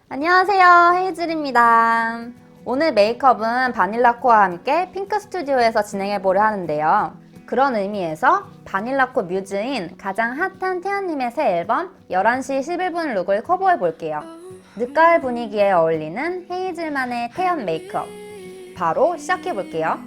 안녕하세요, 헤이즐입니다. 오늘 메이크업은 바닐라코와 함께 핑크 스튜디오에서 진행해보려 하는데요. 그런 의미에서 바닐라코 뮤즈인 가장 핫한 태연님의 새 앨범 11시 11분 룩을 커버해볼게요. 늦가을 분위기에 어울리는 헤이즐만의 태연 메이크업 바로 시작해볼게요.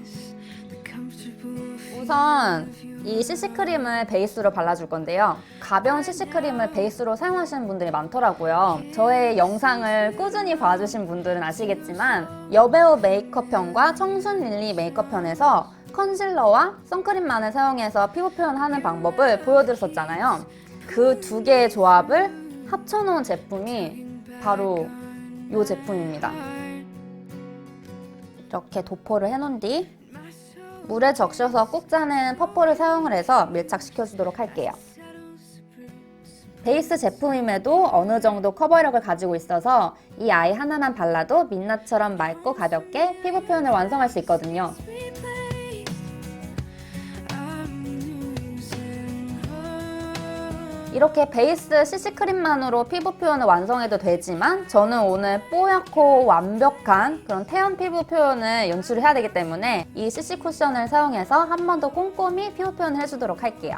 우선 이 CC크림을 베이스로 발라줄 건데요. 가벼운 CC크림을 베이스로 사용하시는 분들이 많더라고요. 저의 영상을 꾸준히 봐주신 분들은 아시겠지만 여배우 메이크업편과 청순 릴리 메이크업편에서 컨실러와 선크림만을 사용해서 피부 표현하는 방법을 보여드렸었잖아요. 그 두 개의 조합을 합쳐놓은 제품이 바로 이 제품입니다. 이렇게 도포를 해놓은 뒤 물에 적셔서 꾹 짜는 퍼프를 사용을 해서 밀착시켜주도록 할게요. 베이스 제품임에도 어느 정도 커버력을 가지고 있어서 이 아이 하나만 발라도 민낯처럼 맑고 가볍게 피부 표현을 완성할 수 있거든요. 이렇게 베이스 CC크림만으로 피부 표현을 완성해도 되지만 저는 오늘 뽀얗고 완벽한 그런 태연 피부 표현을 연출을 해야 되기 때문에 이 CC 쿠션을 사용해서 한 번 더 꼼꼼히 피부 표현을 해주도록 할게요.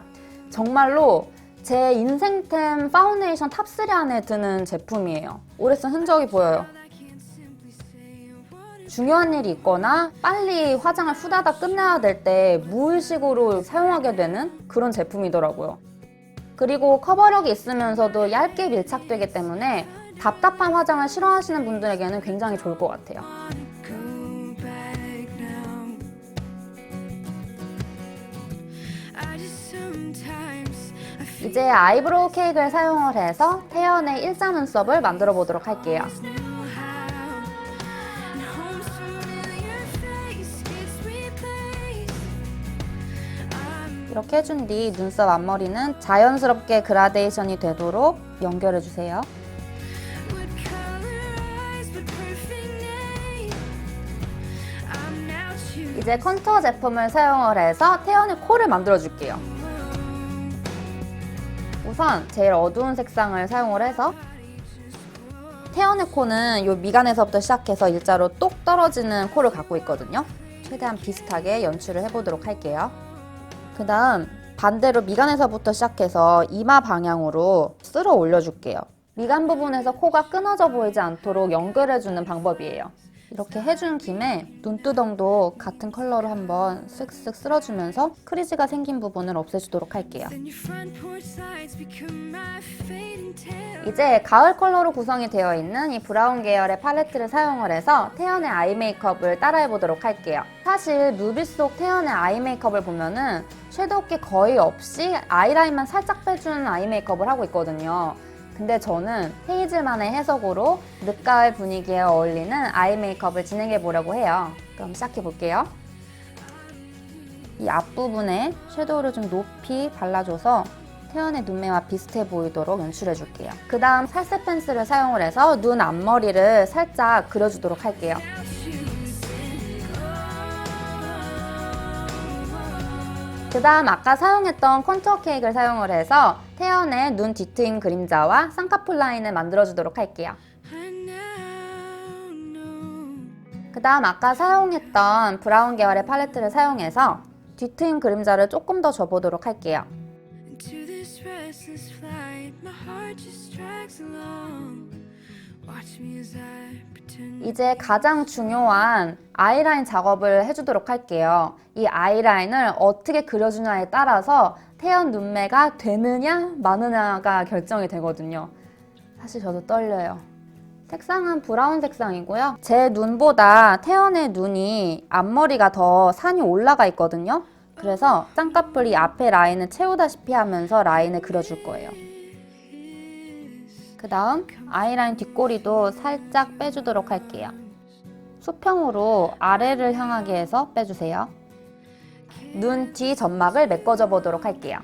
정말로 제 인생템 파운데이션 탑3 안에 드는 제품이에요. 오래 쓴 흔적이 보여요. 중요한 일이 있거나 빨리 화장을 후다닥 끝내야 될 때 무의식으로 사용하게 되는 그런 제품이더라고요. 그리고 커버력이 있으면서도 얇게 밀착되기 때문에 답답한 화장을 싫어하시는 분들에게는 굉장히 좋을 것 같아요. 이제 아이브로우 케이크를 사용을 해서 태연의 일자 눈썹을 만들어 보도록 할게요. 이렇게 해준 뒤 눈썹 앞머리는 자연스럽게 그라데이션이 되도록 연결해주세요. 이제 컨투어 제품을 사용을 해서 태연의 코를 만들어줄게요. 우선 제일 어두운 색상을 사용을 해서 태연의 코는 이 미간에서부터 시작해서 일자로 똑 떨어지는 코를 갖고 있거든요. 최대한 비슷하게 연출을 해보도록 할게요. 그 다음 반대로 미간에서부터 시작해서 이마 방향으로 쓸어 올려줄게요. 미간 부분에서 코가 끊어져 보이지 않도록 연결해주는 방법이에요. 이렇게 해준 김에 눈두덩도 같은 컬러로 한번 쓱쓱 쓸어주면서 크리즈가 생긴 부분을 없애주도록 할게요. 이제 가을 컬러로 구성이 되어 있는 이 브라운 계열의 팔레트를 사용을 해서 태연의 아이 메이크업을 따라해보도록 할게요. 사실 뮤비 속 태연의 아이 메이크업을 보면은 섀도우기 거의 없이 아이라인만 살짝 빼주는 아이 메이크업을 하고 있거든요. 근데 저는 헤이즐만의 해석으로 늦가을 분위기에 어울리는 아이 메이크업을 진행해 보려고 해요. 그럼 시작해 볼게요. 이 앞부분에 섀도우를 좀 높이 발라줘서 태연의 눈매와 비슷해 보이도록 연출해 줄게요. 그 다음 살색 펜슬을 사용을 해서 눈 앞머리를 살짝 그려주도록 할게요. 그 다음 아까 사용했던 컨투어 케이크를 사용을 해서 태연의 눈 뒤트임 그림자와 쌍꺼풀 라인을 만들어주도록 할게요. 그 다음 아까 사용했던 브라운 계열의 팔레트를 사용해서 뒤트임 그림자를 조금 더 줘보도록 할게요. 이제 가장 중요한 아이라인 작업을 해주도록 할게요. 이 아이라인을 어떻게 그려주냐에 따라서 태연 눈매가 되느냐 마느냐가 결정이 되거든요. 사실 저도 떨려요. 색상은 브라운 색상이고요. 제 눈보다 태연의 눈이 앞머리가 더 산이 올라가 있거든요. 그래서 쌍꺼풀이 앞에 라인을 채우다시피 하면서 라인을 그려줄 거예요. 그 다음 아이라인 뒷꼬리도 살짝 빼주도록 할게요. 수평으로 아래를 향하게 해서 빼주세요. 눈 뒤 점막을 메꿔줘 보도록 할게요.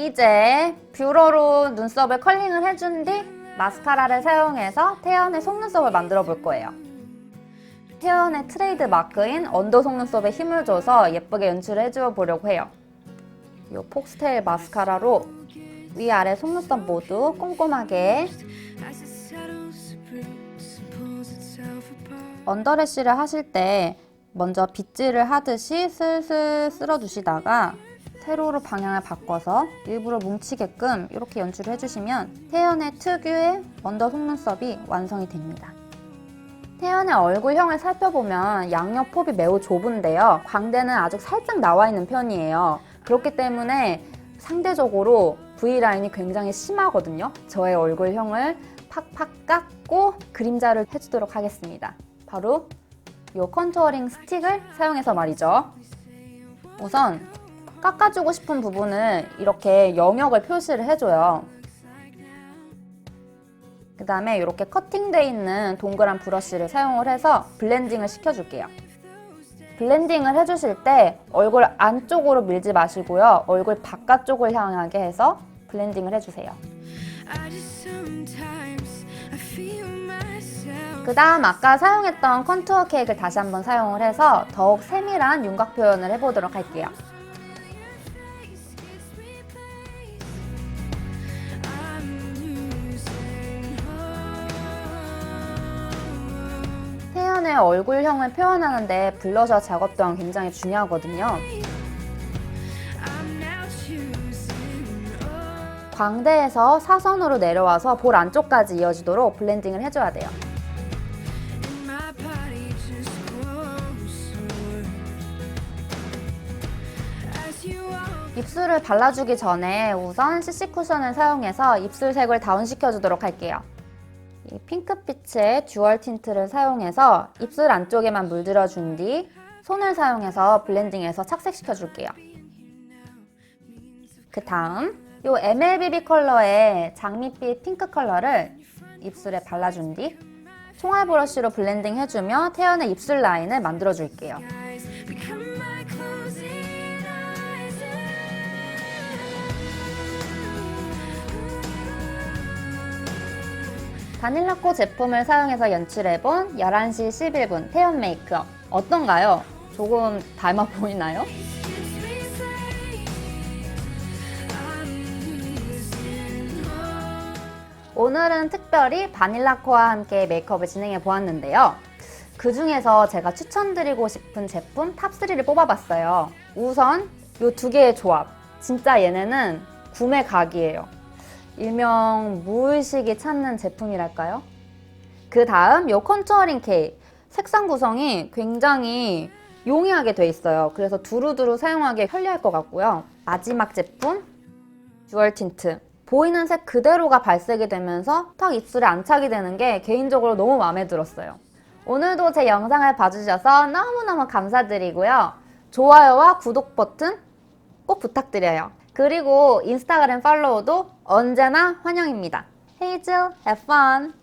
이제 뷰러로 눈썹을 컬링을 해준 뒤 마스카라를 사용해서 태연의 속눈썹을 만들어 볼 거예요. 태연의 트레이드 마크인 언더 속눈썹에 힘을 줘서 예쁘게 연출을 해주어 보려고 해요. 이 폭스테일 마스카라로 위아래 속눈썹 모두 꼼꼼하게 언더래쉬를 하실 때 먼저 빗질을 하듯이 슬슬 쓸어주시다가 세로로 방향을 바꿔서 일부러 뭉치게끔 이렇게 연출을 해주시면 태연의 특유의 언더 속눈썹이 완성이 됩니다. 태연의 얼굴형을 살펴보면 양옆 폭이 매우 좁은데요. 광대는 아주 살짝 나와 있는 편이에요. 그렇기 때문에 상대적으로 V라인이 굉장히 심하거든요. 저의 얼굴형을 팍팍 깎고 그림자를 해주도록 하겠습니다. 바로 이 컨투어링 스틱을 사용해서 말이죠. 우선 깎아주고 싶은 부분을 이렇게 영역을 표시를 해줘요. 그 다음에 이렇게 커팅되어 있는 동그란 브러쉬를 사용을 해서 블렌딩을 시켜줄게요. 블렌딩을 해주실 때 얼굴 안쪽으로 밀지 마시고요. 얼굴 바깥쪽을 향하게 해서 블렌딩을 해주세요. 그 다음 아까 사용했던 컨투어 케이크를 다시 한번 사용을 해서 더욱 세밀한 윤곽 표현을 해보도록 할게요. 태연의 얼굴형을 표현하는데 블러셔 작업 또한 굉장히 중요하거든요. 광대에서 사선으로 내려와서 볼 안쪽까지 이어지도록 블렌딩을 해줘야 돼요. 입술을 발라주기 전에 우선 CC 쿠션을 사용해서 입술색을 다운시켜주도록 할게요. 이 핑크빛의 듀얼 틴트를 사용해서 입술 안쪽에만 물들여준 뒤 손을 사용해서 블렌딩해서 착색시켜줄게요. 그 다음 이 MLBB 컬러의 장밋빛 핑크 컬러를 입술에 발라준 뒤 총알 브러쉬로 블렌딩 해주며 태연의 입술 라인을 만들어줄게요. 바닐라코 제품을 사용해서 연출해본 11시 11분 태연 메이크업 어떤가요? 조금 닮아 보이나요? 오늘은 특별히 바닐라코와 함께 메이크업을 진행해 보았는데요. 그 중에서 제가 추천드리고 싶은 제품 탑3를 뽑아봤어요. 우선 이 두 개의 조합, 진짜 얘네는 구매 각이에요. 일명 무의식이 찾는 제품이랄까요? 그 다음 이 컨투어링 케이크 색상 구성이 굉장히 용이하게 돼 있어요. 그래서 두루두루 사용하기 편리할 것 같고요. 마지막 제품 듀얼 틴트 보이는 색 그대로가 발색이 되면서 턱 입술에 안착이 되는 게 개인적으로 너무 마음에 들었어요. 오늘도 제 영상을 봐주셔서 너무너무 감사드리고요. 좋아요와 구독 버튼 꼭 부탁드려요. 그리고 인스타그램 팔로우도 언제나 환영입니다. 헤이즐, have fun!